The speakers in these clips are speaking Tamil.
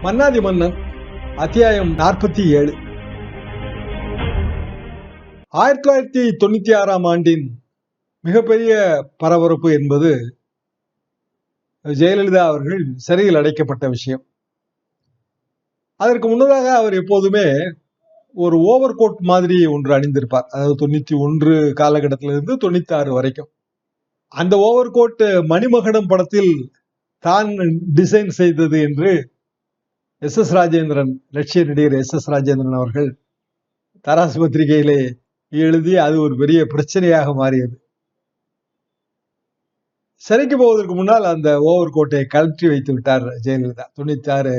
மன்னாதி மன்னன் அத்தியாயம் 47. 1996 ஆண்டின் மிகப்பெரிய பரபரப்பு என்பது ஜெயலலிதா அவர்கள் சிறையில் அடைக்கப்பட்ட விஷயம். அதற்கு முன்னதாக அவர் எப்போதுமே ஒரு ஓவர் கோட் மாதிரி ஒன்று அணிந்திருப்பார். அதாவது 91 காலகட்டத்திலிருந்து 96 வரைக்கும். அந்த ஓவர் கோட் மணிமகுடம் படத்தில் தான் டிசைன் செய்தது என்று எஸ் ராஜேந்திரன், லட்சிய நடிகர் எஸ் ராஜேந்திரன் அவர்கள் தராசு பத்திரிகையிலே எழுதி அது ஒரு பெரிய பிரச்சனையாக மாறியது. சிறைக்கு போவதற்கு முன்னால் அந்த ஓவர் கோட்டை கழற்றி வைத்து விட்டார் ஜெயலலிதா. 96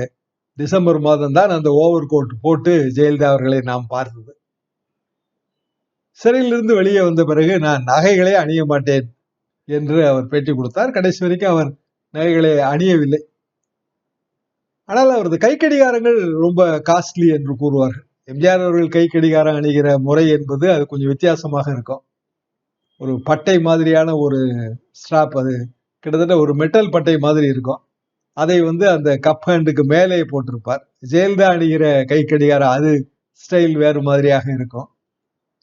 டிசம்பர் மாதம் தான் அந்த ஓவர் கோட் போட்டு ஜெயலலிதா அவர்களை நாம் பார்த்தது. சிறையிலிருந்து வெளியே வந்த பிறகு நான் நகைகளே அணிய மாட்டேன் என்று அவர் பேட்டி கொடுத்தார். கடைசி வரைக்கும் அவர் நகைகளை அணியவில்லை. ஆனால் அவரது கை கடிகாரங்கள் ரொம்ப காஸ்ட்லி என்று கூறுவார்கள். எம்ஜிஆர் அவர்கள் கை கடிகாரம் அணிகிற முறை என்பது அது கொஞ்சம் வித்தியாசமாக இருக்கும். ஒரு பட்டை மாதிரியான ஒரு ஸ்ட்ராப், அது கிட்டத்தட்ட ஒரு மெட்டல் பட்டை மாதிரி இருக்கும். அதை அந்த கப் ஹேண்டுக்கு மேலே போட்டிருப்பார். ஜெயலலிதா அணிகிற கை கடிகாரம் அது ஸ்டைல் வேறு மாதிரியாக இருக்கும்.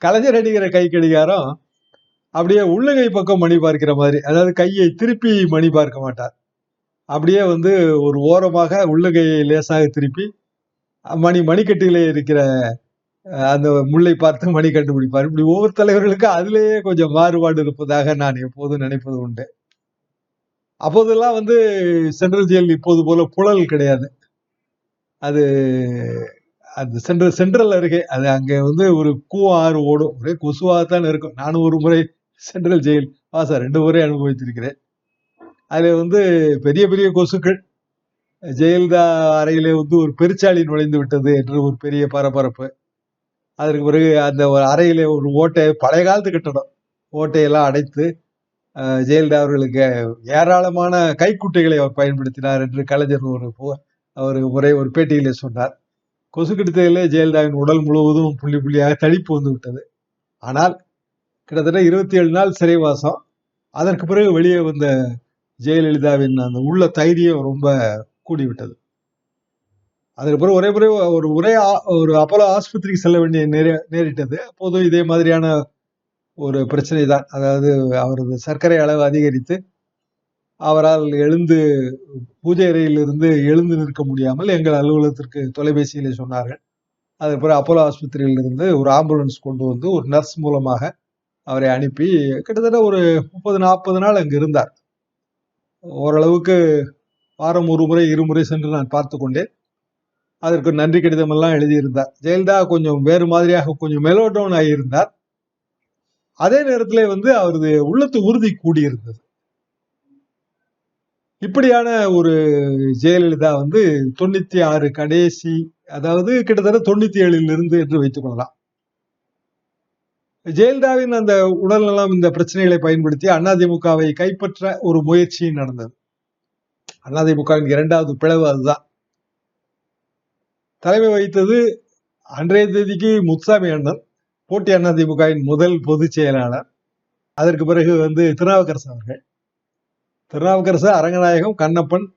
கலைஞர் அணிகிற கை கடிகாரம் அப்படியே உள்ளங்கை பக்கம் மணி பார்க்கிற மாதிரி, அதாவது கையை திருப்பி மணி பார்க்க மாட்டார். அப்படியே ஒரு ஓரமாக உள்ளங்கையை லேசாக திருப்பி மணிக்கட்டிலே இருக்கிற அந்த முல்லை பார்த்து மணி கண்டுபிடிப்பார். இப்படி ஒவ்வொரு தலைவர்களுக்கும் அதிலேயே கொஞ்சம் மாறுபாடு இருப்பதாக நான் எப்போதும் நினைப்பது உண்டு. அப்போதெல்லாம் சென்ட்ரல் ஜெயில் இப்போது போல புழல் கிடையாது. அது சென்ட்ரல் அருகே, அது அங்கே ஒரு ஆறு ஓடும், ஒரே கொசுவாகத்தான் இருக்கும். நானும் ஒரு முறை சென்ட்ரல் ஜெயில் 2 முறை அனுபவித்திருக்கிறேன். அதுல பெரிய பெரிய கொசுக்கள். ஜெயலலிதா அறையிலே ஒரு பெருச்சாளி நுழைந்து விட்டது என்று ஒரு பெரிய பரபரப்பு. அதற்கு பிறகு அந்த அறையிலே ஒரு ஓட்டை, பழைய காலத்து கட்டடம், ஓட்டையெல்லாம் அடைத்து ஜெயலலிதா அவர்களுக்கு ஏராளமான கைக்குட்டைகளை அவர் பயன்படுத்தினார் என்று கலைஞர் ஒரு முறை ஒரு பேட்டியிலே சொன்னார். கொசு கடித்ததிலே ஜெயலலிதாவின் உடல் முழுவதும் புள்ளி புள்ளியாக தடிப்பு வந்து விட்டது. ஆனால் கிட்டத்தட்ட 27 நாள் சிறைவாசம். அதற்கு பிறகு வெளியே வந்த ஜெயலலிதாவின் அந்த உள்ள தைரியம் ரொம்ப கூடிவிட்டது. அதற்கு பிறகு ஒரு அப்போலோ ஆஸ்பத்திரிக்கு செல்ல வேண்டிய நேரிட்டது. அப்போதும் இதே மாதிரியான ஒரு பிரச்சனை தான். அதாவது அவரது சர்க்கரை அளவு அதிகரித்து அவரால் பூஜை அறையிலிருந்து எழுந்து நிற்க முடியாமல் எங்கள் அலுவலகத்திற்கு தொலைபேசியிலே சொன்னார்கள். அதற்கு பிறகு அப்போலோ ஆஸ்பத்திரியில் இருந்து ஒரு ஆம்புலன்ஸ் கொண்டு ஒரு நர்ஸ் மூலமாக அவரை அனுப்பி கிட்டத்தட்ட ஒரு 30-40 நாள் அங்கு இருந்தார். ஓரளவுக்கு வாரம் ஒரு முறை 2 முறை சென்று நான் பார்த்து கொண்டேன். அதற்கு நன்றி கடிதம் எல்லாம் எழுதியிருந்தார். ஜெயலலிதா கொஞ்சம் வேறு மாதிரியாக கொஞ்சம் மெலோடவுன் ஆகியிருந்தார். அதே நேரத்திலே அவரது உள்ளத்து உறுதி கூடியிருந்தது. இப்படியான ஒரு ஜெயலலிதா 96 கடைசி, அதாவது கிட்டத்தட்ட 97 இருந்து என்று வைத்துக் கொள்ளலாம். ஜெயலலிதாவின் அந்த உடல்நலம் இந்த பிரச்சனைகளை பயன்படுத்தி அதிமுகவை கைப்பற்ற ஒரு முயற்சி நடந்தது. அதிமுகவின் 2வது பிளவு அதுதான். தலைமை வகித்தது அன்றைய தேதிக்கு முத்துசாமி அண்ணன், போட்டி அதிமுகவின் முதல் பொதுச் செயலாளர். அதற்கு பிறகு திருநாவுக்கரசு அவர்கள், திருநாவுக்கரசு, அரங்கநாயகம், கண்ணப்பன்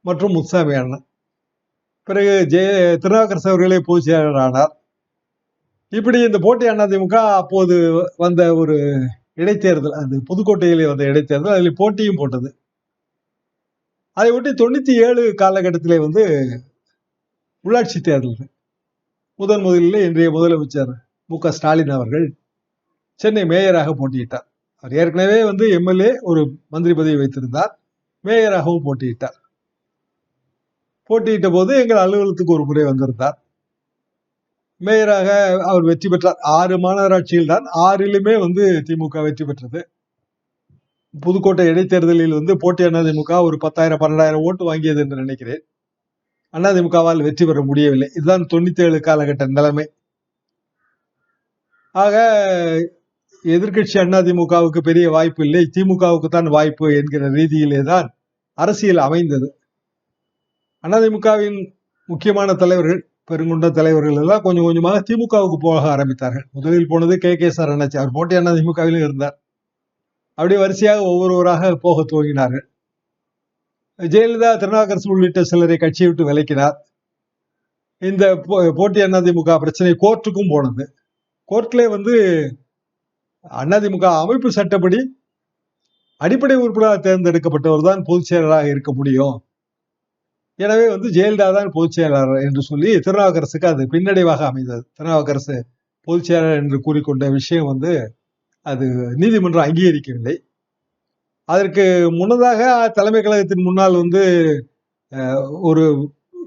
மற்றும் முத்துசாமி அண்ணன். பிறகு திருநாவுக்கரசு அவர்களே பொதுச் செயலாளர் ஆனார். இப்படி இந்த போட்டி அதிமுக அப்போது வந்த ஒரு இடைத்தேர்தல், அது புதுக்கோட்டையிலே வந்த இடைத்தேர்தல், அதில் போட்டியும் போட்டது. அதை ஒட்டி 97 காலகட்டத்திலே உள்ளாட்சி தேர்தல்கள். முதலில் இன்றைய முதலமைச்சர் மு.க. ஸ்டாலின் அவர்கள் சென்னை மேயராக போட்டியிட்டார். அவர் ஏற்கனவே எம்எல்ஏ, ஒரு மந்திரி பதவி வைத்திருந்தார். மேயராகவும் போட்டியிட்டார். போட்டியிட்ட போது எங்கள் அலுவலகத்துக்கு ஒரு முறை வந்திருந்தார். மேயராக அவர் வெற்றி பெற்றார். 6 மாநகராட்சியில் தான், 6லுமே திமுக வெற்றி பெற்றது. புதுக்கோட்டை இடைத்தேர்தலில் போட்டி அதிமுக ஒரு 10,000-12,000 ஓட்டு வாங்கியது என்று நினைக்கிறேன். அதிமுகவால் வெற்றி பெற முடியவில்லை. இதுதான் 97 காலகட்ட நிலைமை. ஆக எதிர்கட்சி அதிமுகவுக்கு பெரிய வாய்ப்பு இல்லை, திமுகவுக்கு தான் வாய்ப்பு என்கிற ரீதியிலே தான் அரசியல் அமைந்தது. அதிமுகவின் முக்கியமான தலைவர்கள், பெருங்குண்ட தலைவர்கள் எல்லாம் கொஞ்சம் கொஞ்சமாக திமுகவுக்கு போக ஆரம்பித்தார்கள். முதலில் போனது கே.கே. அண்ணாச்சி. அவர் போட்டி அதிமுகவிலும் இருந்தார். அப்படியே வரிசையாக ஒவ்வொருவராக போக துவங்கினார்கள். ஜெயலலிதா, திருநாவுக்கரசு உள்ளிட்ட சிலரை கட்சியை விட்டு விலக்கினார். இந்த போட்டி அதிமுக பிரச்சனை கோர்ட்டுக்கும் போனது. கோர்ட்ல அதிமுக அமைப்பு சட்டப்படி அடிப்படை உறுப்பினராக தேர்ந்தெடுக்கப்பட்டவர் தான் பொதுச் செயலராக இருக்க முடியும். எனவே ஜெயலலிதா தான் பொதுச் செயலாளர் என்று சொல்லி திருநாவுக்கரசுக்கு அது பின்னடைவாக அமைந்தது. திருநாவுக்கரசு பொதுச் செயலாளர் என்று கூறிக்கொண்ட விஷயம் அது நீதிமன்றம் அங்கீகரிக்கவில்லை. அதற்கு முன்னதாக தலைமை கழகத்தின் முன்னால் ஒரு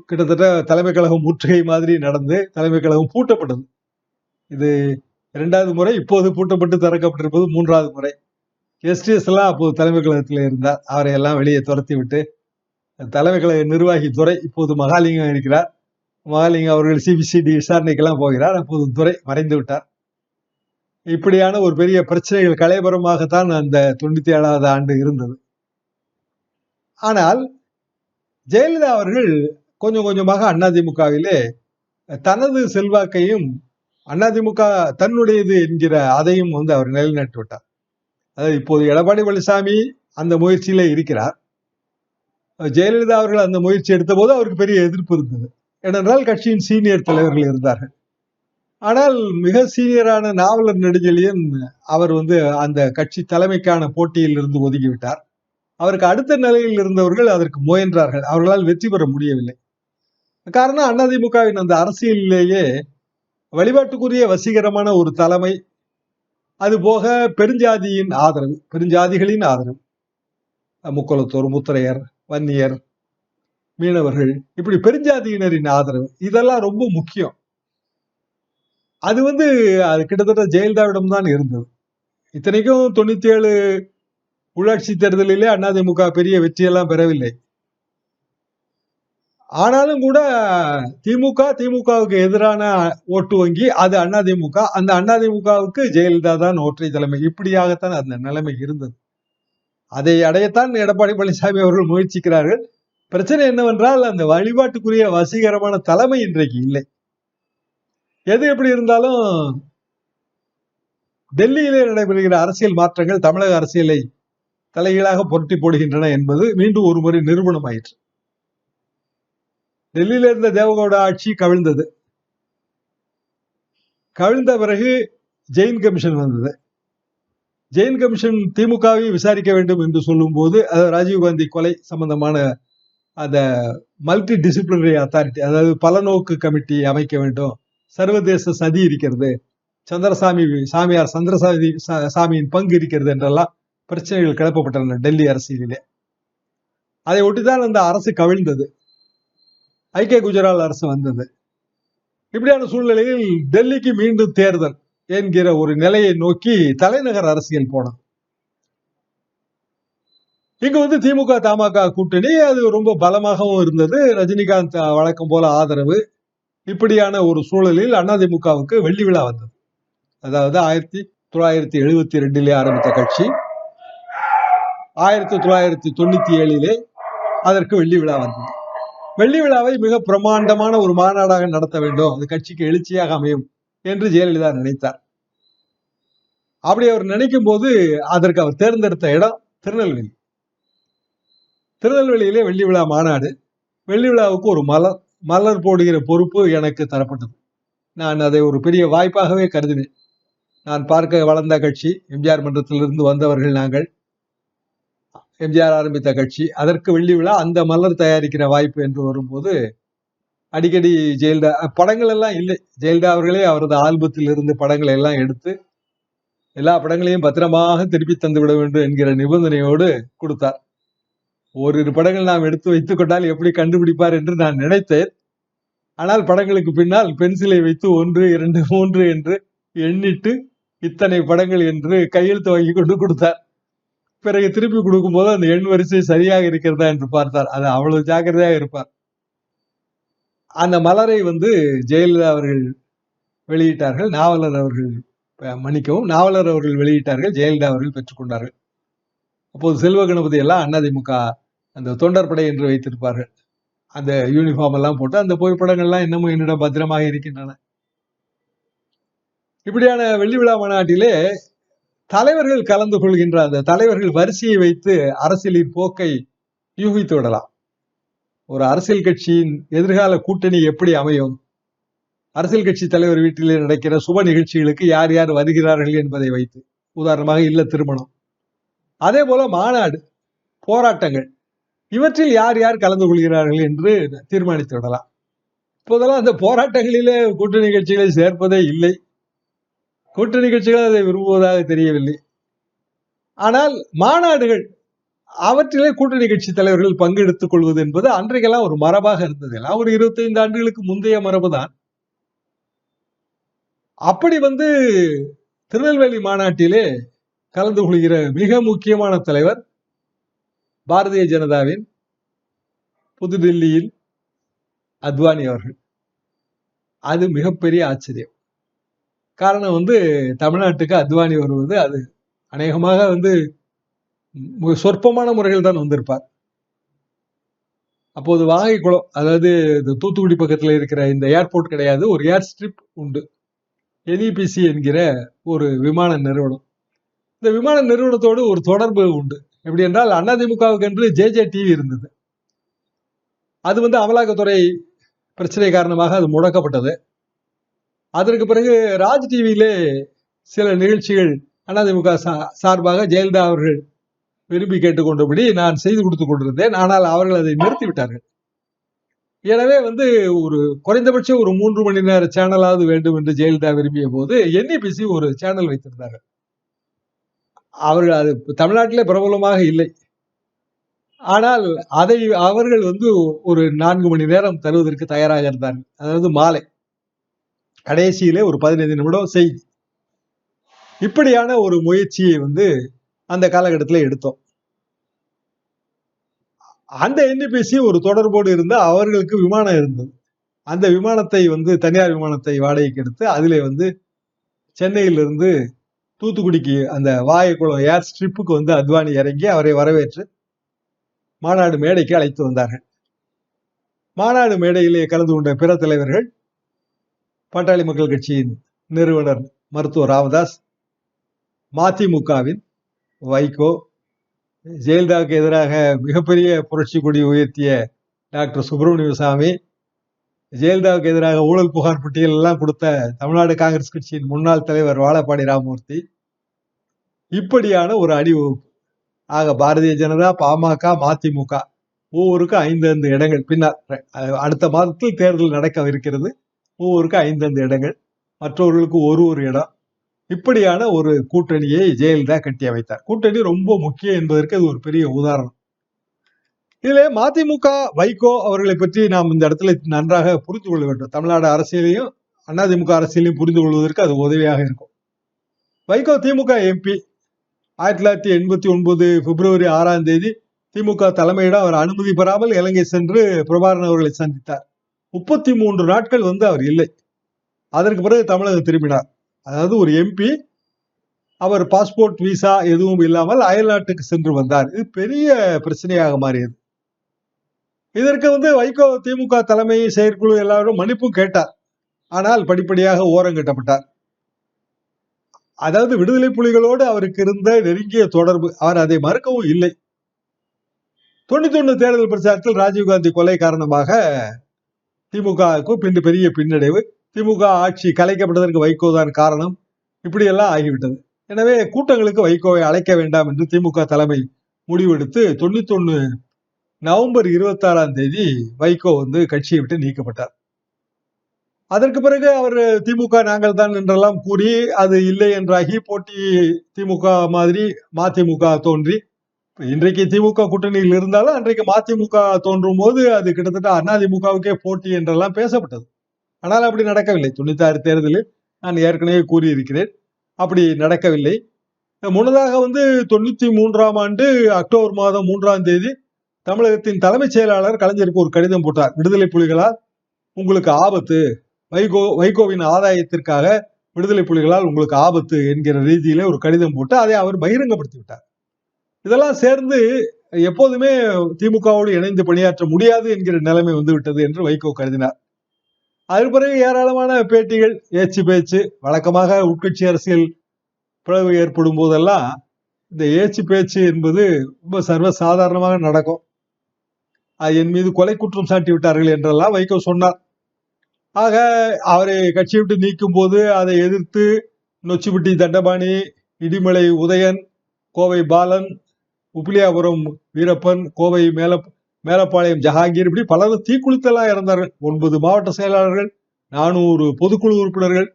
கிட்டத்தட்ட தலைமை கழகம் முற்றுகை மாதிரி நடந்து தலைமை கழகம் பூட்டப்பட்டது. இது 2வது முறை. இப்போது பூட்டப்பட்டு திறக்கப்பட்டிருப்பது 3வது முறை. எஸ்டிஎஸ் எல்லாம் அப்போது தலைமை கழகத்தில் இருந்தார். அவரை எல்லாம் வெளியே துரத்தி விட்டு தலைமை கழக நிர்வாகி துரை, இப்போது மகாலிங்கம் இருக்கிறார். மகாலிங்கம் அவர்கள் சிபிசிடி விசாரணைக்கெல்லாம் போகிறார். அப்போது துரை மறைந்து விட்டார். இப்படியான ஒரு பெரிய பிரச்சனைகள் கலைபுரமாகத்தான் அந்த 97வது ஆண்டு இருந்தது. ஆனால் ஜெயலலிதா அவர்கள் கொஞ்சம் கொஞ்சமாக அதிமுகவிலே தனது செல்வாக்கையும் அதிமுக தன்னுடையது என்கிற அதையும் அவர் நிலைநாட்டி விட்டார். அதாவது இப்போது எடப்பாடி பழனிசாமி அந்த முயற்சியில இருக்கிறார். ஜெயலலிதா அவர்கள் அந்த முயற்சி எடுத்த போது அவருக்கு பெரிய எதிர்ப்பு இருந்தது. ஏனென்றால் கட்சியின் சீனியர் தலைவர்கள் இருந்தார்கள். ஆனால் மிக சீனியரான நாவலர் நெடுஞ்செழியன் அவர் அந்த கட்சி தலைமைக்கான போட்டியில் இருந்து ஒதுங்கிவிட்டார். அவருக்கு அடுத்த நிலையில் இருந்தவர்கள் அதற்கு முயன்றார்கள். அவர்களால் வெற்றி பெற முடியவில்லை. காரணம் அதிமுகவின் அந்த அரசியலிலேயே வழிபாட்டுக்குரிய வசீகரமான ஒரு தலைமை, அது போக பெருஞ்சாதியின் ஆதரவு, பெருஞ்சாதிகளின் ஆதரவு, முக்குளத்தோர், முத்திரையர், வன்னியர், மீனவர்கள், இப்படி பெருஞ்சாதியினரின் ஆதரவு, இதெல்லாம் ரொம்ப முக்கியம். அது அது கிட்டத்தட்ட ஜெயலலிதாவிடம் தான் இருந்தது. இத்தனைக்கும் 97 உள்ளாட்சி தேர்தலிலே அதிமுக பெரிய வெற்றியெல்லாம் பெறவில்லை. ஆனாலும் கூட திமுகவுக்கு எதிரான ஓட்டு வங்கி அது அதிமுக. அந்த அதிமுகவுக்கு ஜெயலலிதா தான் ஒற்றை தலைமை. இப்படியாகத்தான் அந்த நிலைமை இருந்தது. அதை அடையத்தான் எடப்பாடி பழனிசாமி அவர்கள் முயற்சிக்கிறார்கள். பிரச்சனை என்னவென்றால் அந்த வழிபாட்டுக்குரிய வசீகரமான தலைமை இன்றைக்கு இல்லை. எது எப்படி இருந்தாலும் டெல்லியிலே நடைபெறுகிற அரசியல் மாற்றங்கள் தமிழக அரசியலை தலைகீழாக புரட்டி போடுகின்றன என்பது மீண்டும் ஒரு முறை நிரூபணம் ஆயிற்று. டெல்லியில இருந்த தேவகவுடா ஆட்சி கவிழ்ந்தது. கவிழ்ந்த பிறகு ஜெயின் கமிஷன் வந்தது. ஜெயின் கமிஷன் திமுகவை விசாரிக்க வேண்டும் என்று சொல்லும் போது ராஜீவ்காந்தி கொலை சம்பந்தமான அந்த மல்டி டிசிப்ளினரி அத்தாரிட்டி, அதாவது பலநோக்கு கமிட்டி அமைக்க வேண்டும், சர்வதேச சதி இருக்கிறது, சாமியார் சந்திரசாமியின் பங்கு இருக்கிறது என்றெல்லாம் பிரச்சனைகள் கிளப்பப்பட்டன டெல்லி அரசியலிலே. அதை ஒட்டிதான் அந்த அரசு கவிழ்ந்தது. ஐக்கிய குஜராத் அரசு வந்தது. இப்படியான சூழ்நிலையில் டெல்லிக்கு மீண்டும் தேர்தல் என்கிற ஒரு நிலையை நோக்கி தலைநகர் அரசியல் போனது. இங்கு திமுக தமாக கூட்டணி அது ரொம்ப பலமாகவும் இருந்தது. ரஜினிகாந்த் வழக்கம் போல ஆதரவு. இப்படியான ஒரு சூழலில் அதிமுகவுக்கு வெள்ளி விழா வந்தது. அதாவது 1972 ஆரம்பித்த கட்சி 1997 அதற்கு வெள்ளி விழா வந்தது. வெள்ளி விழாவை மிக பிரமாண்டமான ஒரு மாநாடாக நடத்த வேண்டும், அது கட்சிக்கு எழுச்சியாக அமையும் என்று ஜெயலலிதா நினைத்தார். அப்படி அவர் நினைக்கும் போது அதற்கு அவர் தேர்ந்தெடுத்த இடம் திருநெல்வேலி. திருநெல்வேலியிலே வெள்ளி விழா மாநாடு. வெள்ளி விழாவுக்கு ஒரு மலர் போடுகிற பொறுப்பு எனக்கு தரப்பட்டது. நான் அதை ஒரு பெரிய வாய்ப்பாகவே கருதினேன். நான் பார்க்க வளர்ந்த கட்சி, எம்ஜிஆர் மன்றத்திலிருந்து வந்தவர்கள் நாங்கள், எம்ஜிஆர் ஆரம்பித்த கட்சி, அதற்கு வெள்ளி விழா, அந்த மலர் தயாரிக்கிற வாய்ப்பு என்று வரும்போது அடிக்கடி ஜெயலலிதா படங்கள் எல்லாம் இல்லை, ஜெயலலிதா அவர்களே அவரது ஆல்பத்தில் இருந்து படங்களை எல்லாம் எடுத்து எல்லா படங்களையும் பத்திரமாக திருப்பி தந்து விட வேண்டும் என்கிற நிபந்தனையோடு கொடுத்தார். ஓரிரு படங்கள் நாம் எடுத்து வைத்துக் கொண்டால் எப்படி கண்டுபிடிப்பார் என்று நான் நினைத்தேன். ஆனால் படங்களுக்கு பின்னால் பென்சிலை வைத்து 1, 2, 3 என்று எண்ணிட்டு இத்தனை படங்கள் என்று கையெழுத்து வாங்கி கொண்டு கொடுத்தார். பிறகு திருப்பி கொடுக்கும் போது அந்த எண் வரிசை சரியாக இருக்கிறதா என்று பார்த்தார். அது அவ்வளவு ஜாக்கிரதையாக இருப்பார். அந்த மலரை ஜெயலலிதா அவர்கள் வெளியிட்டார்கள், நாவலர் அவர்கள் வெளியிட்டார்கள், ஜெயலலிதா அவர்கள் பெற்றுக்கொண்டார்கள். அப்போது செல்வ கணபதி எல்லாம் அதிமுக அந்த தொண்டர் படை என்று வைத்திருப்பார்கள். அந்த யூனிஃபார்ம் எல்லாம் போட்டு அந்த புகைப்படங்கள்லாம் இன்னமும் என்னிடம் பத்திரமாக இருக்கின்றன. இப்படியான வெள்ளி விழா மாநாட்டிலே தலைவர்கள் கலந்து கொள்கின்ற அந்த தலைவர்கள் வரிசையை வைத்து அரசியலின் போக்கை யூகித்து விடலாம். ஒரு அரசியல் கட்சியின் எதிர்கால கூட்டணி எப்படி அமையும், அரசியல் கட்சி தலைவர் வீட்டிலே நடக்கிற சுப நிகழ்ச்சிகளுக்கு யார் யார் வருகிறார்கள் என்பதை வைத்து, உதாரணமாக இல்ல திருமணம், அதே போல மாநாடு, போராட்டங்கள், இவற்றில் யார் யார் கலந்து கொள்கிறார்கள் என்று தீர்மானித்து விடலாம். இப்போதெல்லாம் அந்த போராட்டங்களிலே கூட்டணி கட்சிகளை சேர்ப்பதே இல்லை. கூட்டணி கட்சிகள் அதை விரும்புவதாக தெரியவில்லை. ஆனால் மாநாடுகள், அவற்றிலே கூட்டணி கட்சி தலைவர்கள் பங்கெடுத்துக் கொள்வது என்பது அன்றைக்கெல்லாம் ஒரு மரபாக இருந்தது. எல்லாம் ஒரு 25 ஆண்டுகளுக்கு முந்தைய மரபு தான். அப்படி திருநெல்வேலி மாநாட்டிலே கலந்து கொள்கிற மிக முக்கியமான தலைவர் பாரதிய ஜனதாவின் புதுடில்லியில் அத்வானி அவர்கள். அது மிகப்பெரிய ஆச்சரியம். காரணம் தமிழ்நாட்டுக்கு அத்வானி வருவது, அது அநேகமாக சொற்பமான முறையில் தான் வந்திருப்பார். அப்போது வாகைக்குளம், அதாவது தூத்துக்குடி பக்கத்தில் இருக்கிற இந்த ஏர்போர்ட் கிடையாது, ஒரு ஏர் ஸ்ட்ரிப் உண்டு. NEPC என்கிற ஒரு விமான நிறுவனம். இந்த விமான நிறுவனத்தோடு ஒரு தொடர்பு உண்டு. எப்படி என்றால், அதிமுகவுக்கு என்று JJ டிவி இருந்தது. அது அமலாக்கத்துறை பிரச்சனை காரணமாக அது முடக்கப்பட்டது. அதற்கு பிறகு ராஜ் டிவியிலே சில நிகழ்ச்சிகள் அதிமுக சார்பாக ஜெயலலிதா அவர்கள் விரும்பி கேட்டுக்கொண்டபடி நான் செய்து கொடுத்துக் கொண்டிருந்தேன். ஆனால் அவர்கள் அதை நிறுத்திவிட்டார்கள். எனவே ஒரு குறைந்தபட்சம் ஒரு 3 மணி நேர சேனலாவது வேண்டும் என்று ஜெயலலிதா விரும்பிய போது NEPC ஒரு சேனல் வைத்திருந்தார்கள். அவர்கள் அது தமிழ்நாட்டிலே பிரபலமாக இல்லை. ஆனால் அதை அவர்கள் ஒரு 4 மணி நேரம் தருவதற்கு தயாராக இருந்தார்கள். அதாவது மாலை கடைசியிலே ஒரு 15 நிமிடம் செய்தி. இப்படியான ஒரு முயற்சியை அந்த காலகட்டத்தில் எடுத்தோம். அந்த NEPC ஒரு தொடர்போடு இருந்த அவர்களுக்கு விமானம் இருந்தது. அந்த விமானத்தை தனியார் விமானத்தை வாடகைக்கு எடுத்து அதிலே சென்னையிலிருந்து தூத்துக்குடிக்கு அந்த வாகைக்குளம் ஏர் ஸ்ட்ரிப்புக்கு அத்வானி இறங்கி அவரை வரவேற்று மாநாடு மேடைக்கு அழைத்து வந்தார்கள். மாநாடு மேடையிலே கலந்து கொண்ட பிற தலைவர்கள், பாட்டாளி மக்கள் கட்சியின் நிறுவனர் மருத்துவர் ராமதாஸ், மதிமுகவின் வைகோ, ஜெயலலிதாவுக்கு எதிராக மிகப்பெரிய புரட்சி கொடி உயர்த்திய டாக்டர் சுப்பிரமணிய சாமி, ஜெயலலிதாவுக்கு எதிராக ஊழல் புகார் பட்டியல் எல்லாம் கொடுத்த தமிழ்நாடு காங்கிரஸ் கட்சியின் முன்னாள் தலைவர் வாழப்பாடி ராமமூர்த்தி, இப்படியான ஒரு அணிவகுப்பு. ஆக பாரதிய ஜனதா, பாமக, மதிமுக ஒவ்வொருக்கும் 5 இடங்கள். பின்னால் அடுத்த மாதத்தில் தேர்தல் நடக்க இருக்கிறது. ஒவ்வொருக்கும் 5 இடங்கள், மற்றவர்களுக்கு ஒரு இடம். இப்படியான ஒரு கூட்டணியை ஜெயலலிதா கட்டி அமைத்தார். கூட்டணி ரொம்ப முக்கியம் என்பதற்கு அது ஒரு பெரிய உதாரணம். இதிலே மதிமுக, வைகோ அவர்களை பற்றி நாம் இந்த இடத்துல நன்றாக புரிந்து கொள்ள வேண்டும். தமிழ்நாடு அரசியலையும் அதிமுக அரசியலையும் புரிந்து கொள்வதற்கு அது உதவியாக இருக்கும். வைகோ திமுக MP. 1989 பிப்ரவரி 6ஆம் தேதி திமுக தலைமையிடம் அவர் அனுமதி பெறாமல் இலங்கை சென்று பிரபாகரன் அவர்களை சந்தித்தார். 33 நாட்கள் அவர் இல்லை. அதற்கு பிறகு தமிழகம் திரும்பினார். அதாவது ஒரு MP, அவர் பாஸ்போர்ட், விசா எதுவும் இல்லாமல் அயல் நாட்டுக்கு சென்று வந்தார். இது பெரிய பிரச்சனையாக மாறியது. இதற்கு வைகோ திமுக தலைமை, செயற்குழு எல்லாரும் மன்னிப்பும் கேட்டார். ஆனால் படிப்படியாக ஓரங்கட்டப்பட்டார். அதாவது விடுதலை புலிகளோடு அவருக்கு இருந்த நெருங்கிய தொடர்பு, அவர் அதை மறுக்கவும் இல்லை. 91 தேர்தல் பிரச்சாரத்தில் ராஜீவ்காந்தி கொலை காரணமாக திமுகவுக்கு பின்பு பெரிய பின்னடைவு, திமுக ஆட்சி கலைக்கப்பட்டதற்கு வைகோ தான் காரணம், இப்படியெல்லாம் ஆகிவிட்டது. எனவே கூட்டங்களுக்கு வைகோவை அழைக்க வேண்டாம் என்று திமுக தலைமை முடிவெடுத்து 91 நவம்பர் 26ஆம் தேதி வைகோ கட்சியை விட்டு நீக்கப்பட்டார். அதற்கு பிறகு அவர் திமுக நாங்கள் தான் என்றெல்லாம் கூறி அது இல்லை என்றாகி போட்டி திமுக மாதிரி மதிமுக தோன்றி, இன்றைக்கு திமுக கூட்டணியில் இருந்தாலும் அன்றைக்கு மதிமுக தோன்றும் போது அது கிட்டத்தட்ட அதிமுகவுக்கே போட்டி என்றெல்லாம் பேசப்பட்டது. ஆனால் அப்படி நடக்கவில்லை. 96 தேர்தலில் நான் ஏற்கனவே கூறியிருக்கிறேன், அப்படி நடக்கவில்லை. முன்னதாக 93ஆம் ஆண்டு அக்டோபர் மாதம் 3ஆம் தேதி தமிழகத்தின் தலைமைச் செயலாளர் கலைஞருக்கு ஒரு கடிதம் போட்டார். விடுதலை புலிகளால் உங்களுக்கு ஆபத்து, வைகோவின் ஆதாயத்திற்காக விடுதலை புலிகளால் உங்களுக்கு ஆபத்து என்கிற ரீதியிலே ஒரு கடிதம் போட்டு அதை அவர் பகிரங்கப்படுத்தி விட்டார். இதெல்லாம் சேர்ந்து எப்போதுமே திமுகவோடு இணைந்து பணியாற்ற முடியாது என்கிற நிலைமை வந்துவிட்டது என்று வைகோ கருதினார். அதற்கு பிறகு ஏராளமான பேட்டிகள், ஏச்சு பேச்சு, வழக்கமாக உட்கட்சி அரசியல் பிளவு ஏற்படும் போதெல்லாம் இந்த ஏச்சு பேச்சு என்பது ரொம்ப சர்வசாதாரணமாக நடக்கும். என் மீது கொலை குற்றம் சாட்டி விட்டார்கள் என்றெல்லாம் வைகோ சொன்னார். ஆக அவரை கட்சியை விட்டு நீக்கும் போது அதை எதிர்த்து நொச்சிப்பட்டி தண்டபாணி, இடிமலை உதயன், கோவை பாலன், உப்பிலியாபுரம் வீரப்பன், கோவை மேலப்பாளையம் ஜஹாங்கீர், இப்படி பலரும் தீக்குளித்தெல்லாம் இறந்தார்கள். 9 மாவட்ட செயலாளர்கள், 400 பொதுக்குழு உறுப்பினர்கள்.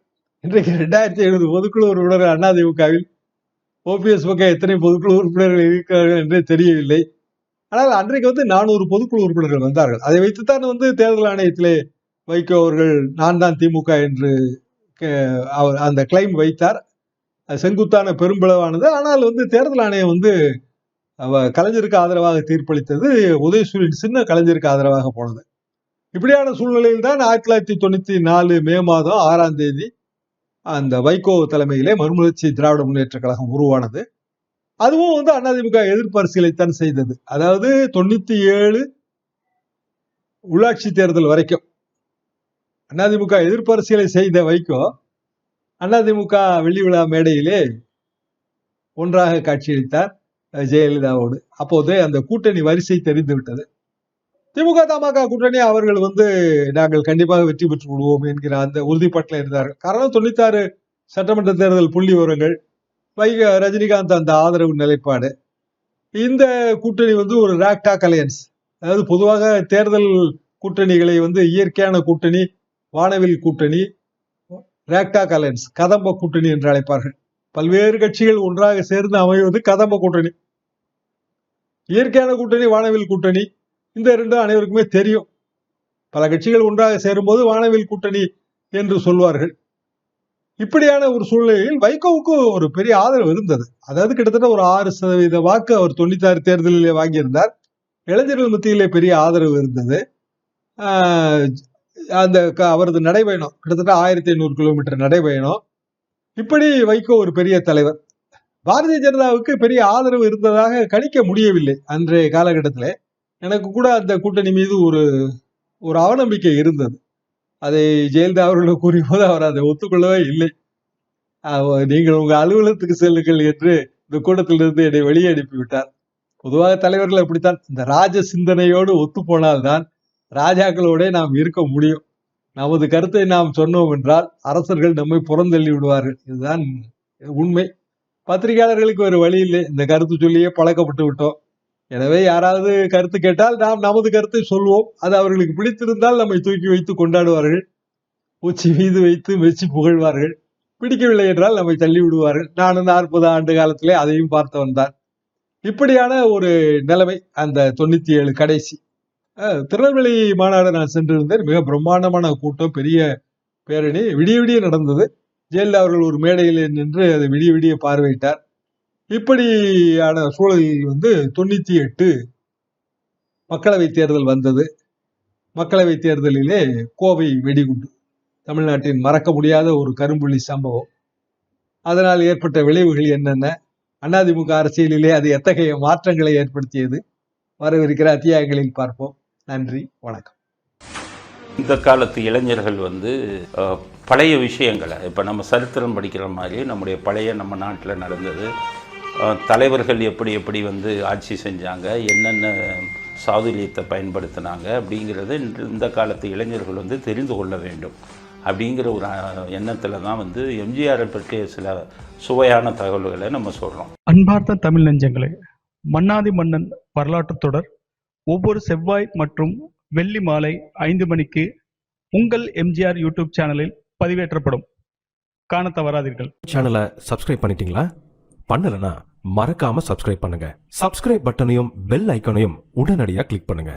இன்றைக்கு 2700 பொதுக்குழு உறுப்பினர்கள் அதிமுகவில். ஓபிஎஸ் பக்கம் எத்தனை பொதுக்குழு உறுப்பினர்கள் இருக்கிறார்கள் என்றே தெரியவில்லை. ஆனால் அன்றைக்கு 400 பொதுக்குழு உறுப்பினர்கள் வந்தார்கள். அதை வைத்துத்தான் தேர்தல் ஆணையத்திலே வைகோ அவர்கள் நான் தான் திமுக என்று அந்த கிளைம் வைத்தார். செங்குத்தான பெரும்பிளவானது. ஆனால் தேர்தல் ஆணையம் கலைஞருக்கு ஆதரவாக தீர்ப்பளித்தது. உதயசூரியன் சின்ன கலைஞருக்கு ஆதரவாக போனது. இப்படியான சூழ்நிலையில் தான் 1994 மே மாதம் 6ஆம் தேதி அந்த வைகோ தலைமையிலே மறுமலர்ச்சி திராவிட முன்னேற்ற கழகம் உருவானது. அதுவும் அதிமுக எதிர்ப்பு அரசியலைத்தான் செய்தது. அதாவது 97 உள்ளாட்சி தேர்தல் வரைக்கும் அதிமுக எதிர்ப்பு அரசியலை செய்த வைகோ அதிமுக வெள்ளி விழா மேடையிலே ஒன்றாக காட்சியளித்தார் ஜெயலலிதாவோடு. அப்போது அந்த கூட்டணி வரிசை தெரிந்து விட்டது. திமுக தமாக கூட்டணி அவர்கள் நாங்கள் கண்டிப்பாக வெற்றி பெற்று விடுவோம் என்கிற அந்த உறுதிப்பாட்டில் இருந்தார்கள். காரணம் 96 சட்டமன்ற தேர்தல் புள்ளி விவரங்கள், ரஜினிகாந்த் அந்த ஆதரவு நிலைப்பாடு. இந்த கூட்டணி ஒரு ராக்டாக் அலையன்ஸ். அதாவது பொதுவாக தேர்தல் கூட்டணிகளை இயற்கையான கூட்டணி, வானவில் கூட்டணி, ராக்டாக் அலையன்ஸ், கதம்ப கூட்டணி என்று அழைப்பார்கள். பல்வேறு கட்சிகள் ஒன்றாக சேர்ந்து அமைவது கதம்ப கூட்டணி. இயற்கையான கூட்டணி வானவில் கூட்டணி. இந்த ரெண்டும் அனைவருக்குமே தெரியும். பல கட்சிகள் ஒன்றாக சேரும்போது வானவில் கூட்டணி என்று சொல்வார்கள். இப்படியான ஒரு சூழ்நிலையில் வைகோவுக்கு ஒரு பெரிய ஆதரவு இருந்தது. அதாவது கிட்டத்தட்ட ஒரு 6% வாக்கு அவர் 96 தேர்தலிலே வாங்கியிருந்தார். இளைஞர்கள் மத்தியிலே பெரிய ஆதரவு இருந்தது. அந்த அவரது நடைபயணம் கிட்டத்தட்ட 1500 கிலோமீட்டர் நடைபயணம். இப்படி வைகோ ஒரு பெரிய தலைவர். பாரதிய ஜனதாவுக்கு பெரிய ஆதரவு இருந்ததாக கணிக்க முடியவில்லை அன்றைய காலகட்டத்தில். எனக்கு கூட அந்த கூட்டணி மீது ஒரு அவநம்பிக்கை இருந்தது. அதை ஜெயலலிதா அவர்கள் கூறிய போது அவர் அதை ஒத்துக்கொள்ளவே இல்லை. நீங்கள் உங்க அலுவலகத்துக்கு செல்லுங்கள் என்று இந்த கூட்டத்திலிருந்து என்னை வெளியே அனுப்பிவிட்டார். பொதுவாக தலைவர்கள் அப்படித்தான். இந்த ராஜ சிந்தனையோடு ஒத்து போனால்தான் ராஜாக்களோட நாம் இருக்க முடியும். நமது கருத்தை நாம் சொன்னோம் என்றால் அரசர்கள் நம்மை புறந்தள்ளி விடுவார்கள். இதுதான் உண்மை. பத்திரிகையாளர்களுக்கு ஒரு வழி இல்லை. இந்த கருத்து சொல்லியே பழக்கப்பட்டு விட்டோம். எனவே யாராவது கருத்து கேட்டால் நாம் நமது கருத்தை சொல்வோம். அது அவர்களுக்கு பிடித்திருந்தால் நம்மை தூக்கி வைத்து கொண்டாடுவார்கள், உச்சி மீது வைத்து மெச்சி புகழ்வார்கள். பிடிக்கவில்லை என்றால் நம்மை தள்ளி விடுவார்கள். நானும் 40 ஆண்டு காலத்திலே அதையும் பார்த்தவன் தான். இப்படியான ஒரு நிலைமை அந்த 97 கடைசி. திருநெல்வேலி மாநாடு நான் சென்றிருந்தேன். மிக பிரம்மாண்டமான கூட்டம், பெரிய பேரணி, விடிய விடிய நடந்தது. ஜெயலலிதா அவர்கள் ஒரு மேடையில் நின்று அதை விடிய விடிய பார்வையிட்டார். இப்படியான சூழலில் 98 மக்களவை தேர்தல் வந்தது. மக்களவை தேர்தலிலே கோவை வெடிகுண்டு, தமிழ்நாட்டின் மறக்க முடியாத ஒரு கரும்புள்ளி சம்பவம். அதனால் ஏற்பட்ட விளைவுகள் என்னென்ன, அதிமுக அரசியலிலே அது எத்தகைய மாற்றங்களை ஏற்படுத்தியது, வரவிருக்கிற அத்தியாயங்களில் பார்ப்போம். நன்றி, வணக்கம். இந்த காலத்து இளைஞர்கள் பழைய விஷயங்களை, இப்போ நம்ம சரித்திரம் படிக்கிற மாதிரி நம்முடைய பழைய நம்ம நாட்டில் நடந்தது, தலைவர்கள் எப்படி எப்படி ஆட்சி செஞ்சாங்க, என்னென்ன சாதுரியத்தை பயன்படுத்தினாங்க அப்படிங்கிறத இந்த காலத்து இளைஞர்கள் தெரிந்து கொள்ள வேண்டும் அப்படிங்கிற ஒரு எண்ணத்தில் தான் எம்ஜிஆரை பற்றிய சில சுவையான தகவல்களை நம்ம சொல்கிறோம். அன்பார்ந்த தமிழ் நெஞ்சங்களே, மன்னாதி மன்னன் வரலாற்று தொடர் ஒவ்வொரு செவ்வாய் மற்றும் வெள்ளி மாலை 5 மணிக்கு உங்கள் எம்ஜிஆர் யூடியூப் சேனலில் பதிவேற்றப்படும். காண தவறாதீர்கள். சேனலை சப்ஸ்கிரைப் பண்ணிட்டீங்களா? பண்ணலனா மறக்காம சப்ஸ்கிரைப் பண்ணுங்க. சப்ஸ்கிரைப் பட்டனையும் பெல் ஐக்கானையும் உடனடியாக கிளிக் பண்ணுங்க.